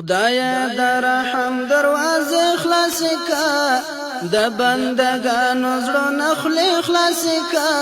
خدایا در رحم دروازه خلاص کا د بندگانو زړونه خولې خلاص کا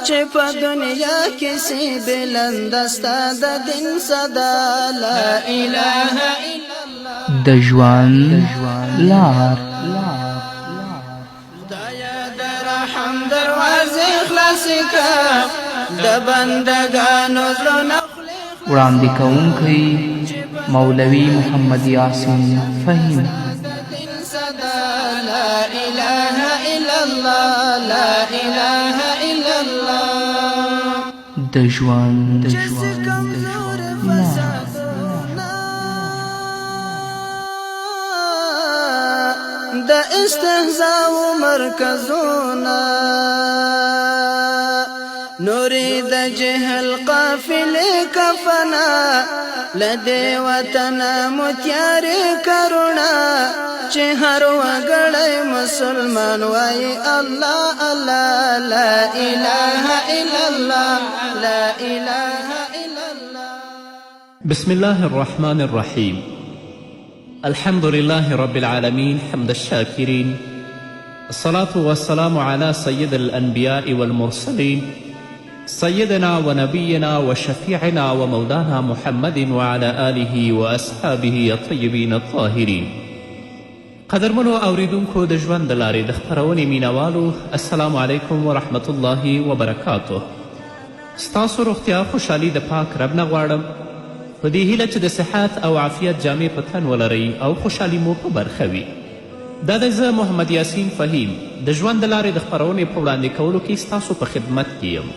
چې په دنیا کې سي بلند ستا د دین صدا لا اله الا الله د ژوند لار خدایا در رحم دروازه خلاص کا د بندگانو زړونه وړاندې کوونکی مولوي محمد یاسین فهیم. لا اله الا الله لا اله الا الله د ژوند د استهزاء مرکزونه نوري د جهل قافله کفنا لدی وطن متیار کرونا چې هر وګړی مسلمان وای الله الله لا اله الا الله لا اله الا الله. بسم الله الرحمن الرحيم. الحمد لله رب العالمين حمد الشاكرين، الصلاة والسلام على سيد الأنبياء والمرسلين سيدنا ونبينا وشفيعنا ومولانا محمد وعلى آله وأصحابه الطيبين الطاهرين. قدرمنو اوریدونکو د ژوند د لارې د خپرونې مینوالو، السلام علیکم ورحمت الله وبرکاتو. ستاسو روغتیا خوشحالي د پاک رب نه غواړم، په دې هیله چې د صحت او عافیت جامې په تن ولرئ او خوشحالي مو په برخه وي. دا د زه محمد یاسین فهیم د ژوند د لارې د خپرونې په وړاندې کولو کې ستاسو په خدمت کې یم،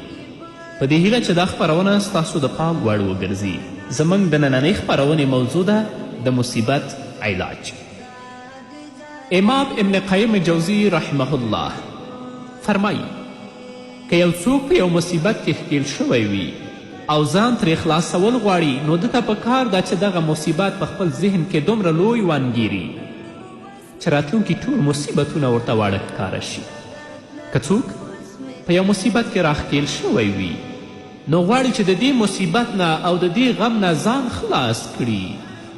په دې هیله چې دا خپرونه ستاسو د پام وړ وګرځي. زموږ د نننۍ خپرونې موضوع ده د مصیبت علاج. امام ابن قیم جوزی رحمه الله فرمایي که یو څوک په یو مصیبت کې ښکیل شوی وي او ځان ترې خلاصول غواړي، نو ده ته پکار ده چې دغه مصیبت په خپل ذهن کې دومره لوی وانګیري چې راتلونکي ټول مصیبتونه ورته واړه ښکاره شي. که څوک په یو مصیبت کې راښکیل شوی وي، نو غواړي چې د دې مصیبت نه او د دې غم نه ځان خلاص کړي،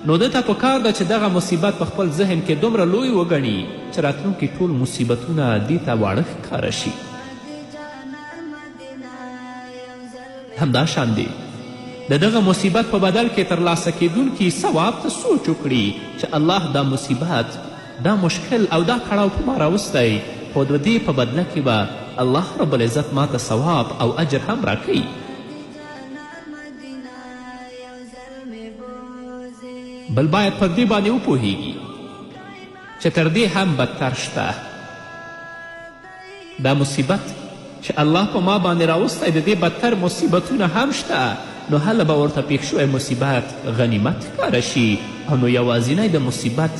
نو ده ته پکار ده چې دغه مصیبت په خپل ذهن کې دومره لوی وګڼي چې راتلونکي ټول مصیبتونه دې ته واړه ښکاره شي. همدا شان دی د دغه مصیبت په بدل کې ترلاسه کیدونکي ثواب ته سوچ وکړي چې الله دا مصیبت، دا مشکل او دا کړاو په ما راوستی، خو د دې په بدله کې به الله رب العزت ما ته ثواب او اجر هم راکوي. بل باید پر دې باندې وپوهیږي چې تر دې هم بدتر شته. دا مصیبت چې الله په ما باندې راوستی، د دې بدتر مصیبتونه هم شته، نو هله به ورته پیښ شوی مصیبت غنیمت ښکاره شي، او نو یوازینی د مصیبت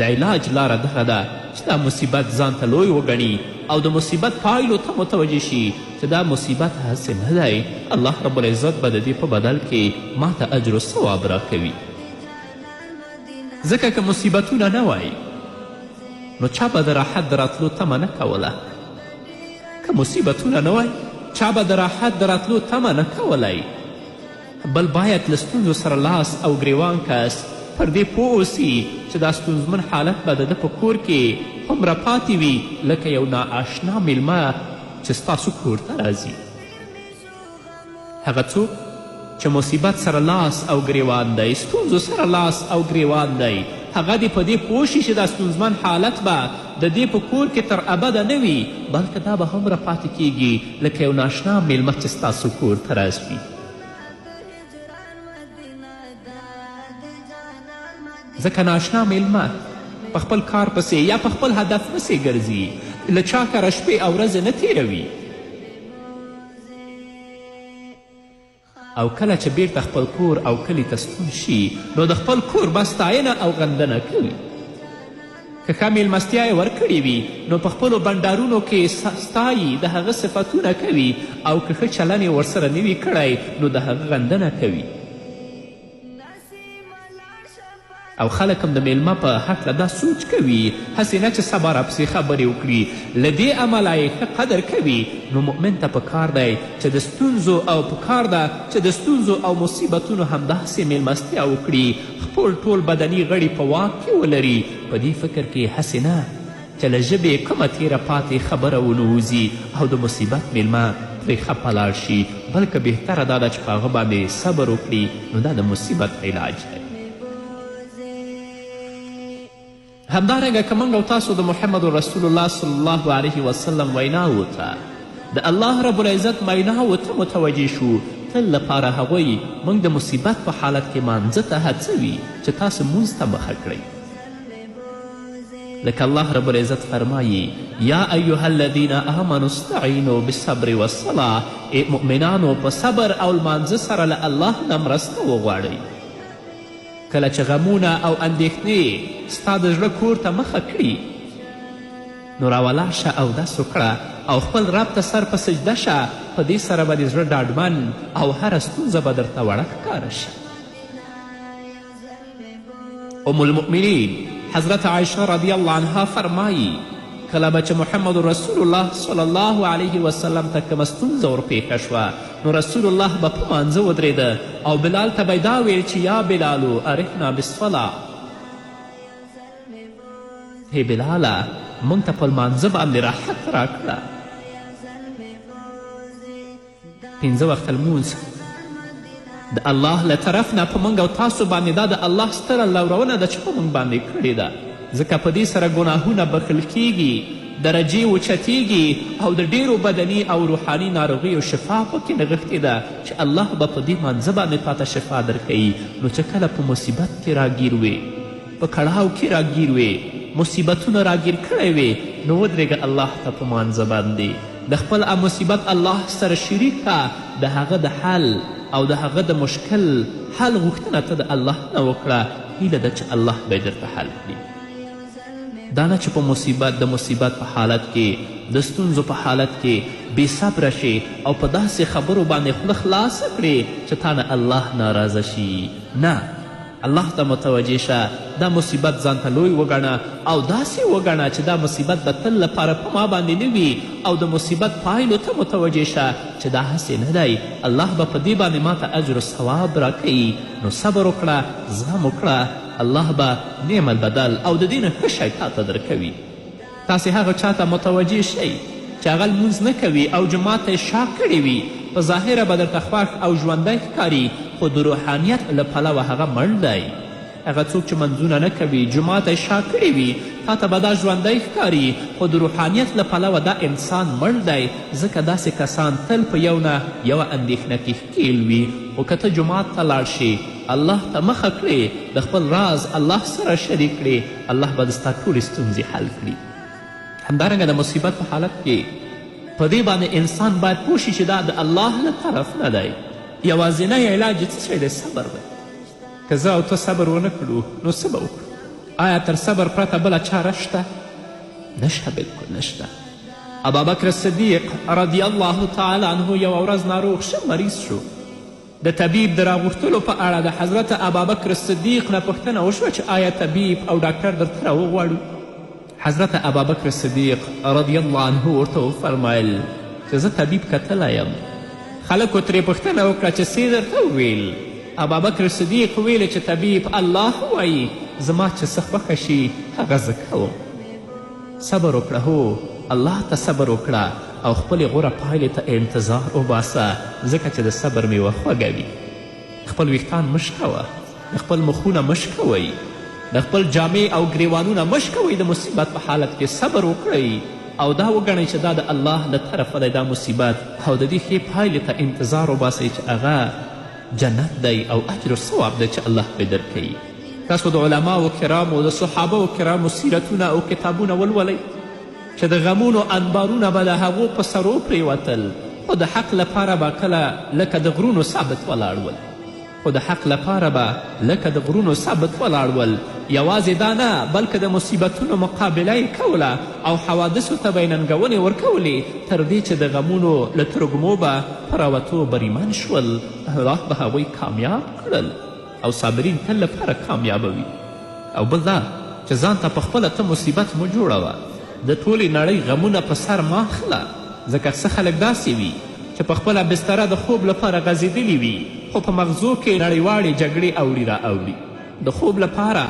د علاج لاره دغه ده چې دا مصیبت ځان ته لوی وګڼي او د مصیبت پایلو ته متوجه شي چې دا مصیبت هسې نه دی، الله رب العزت به د دې په بدل کې ما ته اجر و ثواب راکوي. ځکه که مصیبتونه نه وای، نو چا به د راحت د راتلو تمه نه کوله. که مصیبتونه نه وای، چا به د راحت د راتلو تمه نه کولی. بل باید له ستونزو سره لاس او ګریوان کس پر دې پوه اوسي چې دا ستونزمن حالت به د ده په کور کې هومره پاتې وي لکه یو نااشنا میلمه چې ستاسو کور ته راځي. هغه څوک چې مصیبت سره لاس او ګریوان دی، ستونزو سره لاس او ګریوان دی، هغه دې په دې پوه شي چې دا ستونزمن حالت به د دې په کور کې تر ابده نه وي، بلکې دا به هومره پاتې کیږي لکه یو ناشنا میلمه چې ستاسو کور ته راشي. ځکه ناشنا میلمه په خپل کار پسې یا په خپل هدف پسې ګرځي، له چا کره شپې او ورځې نه تیروي، او کله چې بیرته خپل کور او کلي ته ستون شي، نو د خپل کور به ستاینه او غندنه کوي. که ښه میلمستیا یې ورکړې وي، نو په خپلو بنډارونو کې ستایي، د هغه صفتونه کوي، او که ښه چلن یې ورسره نه وي کړی، نو د هغه غندنه کوي. او خلک هم د میلمه په هکله دا سوچ کوي، هسې نه چې سبا راپسې خبرې وکړي، له دې امله یې ښه قدر کوي. نو مؤمن ته پکار دی چې د ستونزو او پکار ده چې د ستونزو او مصیبتونو همداسې میلمستیا وکړي، خپل ټول بدني غړي په واک کې ولري. په دې فکر کې هسې نه چې له ژبې کومه تیره پاتې خبره ونوځي او د مصیبت میلمه پرې خفه لاړ شي، بلکې بهتره دا ده چې په هغه باندې صبر وکړي. نو دا د مصیبت علاج دی. همدارنګه که موږ او تاسو د محمد رسول الله صلی الله علیه وسلم ویناوو ته د الله رب العزت ویناوو ته متوجه شو، تل لپاره هغوی موږ د مصیبت په حالت کې مانځه ته هڅوي چې تاسو مونځ ته مخه کړئ. لکه الله رب العزت فرمایي یا ایها الذین آمنوا استعینوا بالصبر والصلاة، مؤمنانو په صبر او لمانځه سره له الله نه مرسته وغواړئ. کله چې غمونه او اندېښنې ستا د زړه کور ته مخه کړي نو راولاړ شه اودس وکړه او خپل رب ته سر په سجده شه. په دې سره به د زړه ډاډمن او هره ستونزه به درته وړه ښکاره شي. ام المؤمنین حضرت عایشه رضی الله عنها فرمایی کله به چې محمد رسول الله صلی الله علیه وسلم ته کومه ستونزه ورپېښه شوه نو رسول الله به په مانځه ودرېده او بلال ته به دا ویل چې یا بلالو ارحنا بالصلاة، هی بلاله موږ ته په لمانځه باندې راحت راکړه. 5 وخته لمونځ د الله له طرف نه په موږ او تاسو باندې دا د الله ستره لورونه ده چې په موږ باندې کړې ده، ځکه په دې سره ګناهونه بخښل کیږي، درجې اوچتیږي او د ډیرو بدني او روحاني ناروغیو شفا پکې نغښتې ده چې الله به په دې مانځه باندې تاته شفا درکوي. نو چې کله په مصیبت کې راګیر وې، په کړاو کې راګیر وې، مصیبتونه راګیر کړی وې، نو ودرېږه الله ته په مانځه باندې د خپل مصیبت الله سره شریک که، د هغه د حل او د هغه د مشکل حل غوښتنه ته د الله نه وکړه. هیله ده چې الله به درته حل کړي. دا نه چې په مصیبت په حالت کې، د ستونزو په حالت کې بې صبره شي او په داسې خبرو باندې خوله خلاصه کړې چې تا نه الله ناراضه شي. نه، الله ته متوجه شه، دا مصیبت ځان ته لوی وګڼه او داسې وګڼه چې دا مصیبت به تل لپاره په ما باندې نه وي او د مصیبت پایلو ته متوجه شه چې دا هسې نه دی، الله به په دې باندې ما ته اجر و ثواب راکوي. نو صبر وکړه، زغم وکړه، الله به نعم البدل او د دې نه ښه شی تا ته درکوي. تاسې هغه چا ته متوجه شئ چې هغه لمونځ نه کوي او جماعت ته یې شا کړې وي، په ظاهره به درته خوښ او ژوندی ښکاري، خو د روحانیت له پلوه هغه مړ دی. هغه څوک چې منځونه نه کوي، جماعت یې شا کړې وي، تا ته به دا ژوندی ښکاري، خو د روحانیت له پلوه دا انسان مړ دی. ځکه داسې کسان تل په یو نه یوه اندېښنه کې ښکیل وي. خو که ته جماعت ته لاړ شي، الله ته مخه کړې، د خپل راز الله سره شریک کړې، الله به د ستا ټولې ستونزې حل کړي. همدارنګه د مصیبت په حالت کې په دې باندې انسان باید پوه شي چې دا د الله له طرف نه دی. یوازینی علاج یې څه شی دی؟ صبر دی. که زه او ته صبر ونه کړو نو څه به وکړو؟ آیا تر صبر پرته بله چاره شته؟ نشته، بلکل نشته. ابابکر صدیق رضی الله تعالی عنه یوه ورځ ناروغ شه، مریض شو. د طبیب د راغوښتلو په اړه د حضرت ابابکر صدیق نه پوښتنه وشوه چې آیا طبیب او ډاکټر درته راوغواړو؟ حضرت ابابکر صدیق رضی الله عنه ورته وفرمیل چې زه طبیب کتلی یم. خلکو ترې پوښتنه وکړه چې څه درته وویل؟ ابابکر صدیق ویل چې طبیب الله وایي زما چې څه خوښه شي هغه زه کوم. صبر وکړه، هو الله ته صبر وکړه او خپلې غوره پایلې ته انتظار وباسه، ځکه چې د صبر میوه خوږه وي. خپل ویښتان مه شکوه، خپل مخونه مه شکوئ، د خپل جامې او ګریوانونه مه شکوئ. د مصیبت په حالت کې صبر وکړئ او دا وګڼئ چې دا د الله له طرفه دی دا مصیبت، او د دې ښې پایلې ته انتظار وباسئ چې هغه جنت دی او اجر و ثواب دی چې الله پرې درکوي. تاسو د علماو کرامو، د صحابو کرامو سیرتونه او کتابونه ولولئ چې د غمونو انبارونه به د هغو په سرو پرېوتل، خو د حق لپاره به کله لکه د غرونو ثابت ولاړ ول. یوازې دا نه، بلکې د مصیبتونو مقابله یې کوله او حوادثو ته به یې ننګونې ورکولې، تر دې چې د غمونو له ترږمو به په راوتو بریمن شول. الله به هغوی کامیاب کړل او صابرین تل لپاره کامیابه وي. او بل دا چې ځان ته پخپله ته مصیبت مو جوړوه، د ټولې نړۍ غمونه په سر مه اخله، ځکه څه خلک داسې وي چې پخپله بستره د خوب لپاره غځېدلي وي، خو په مغزو کې نړیوالې جګړې اوړي را اوړي. د خوب لپاره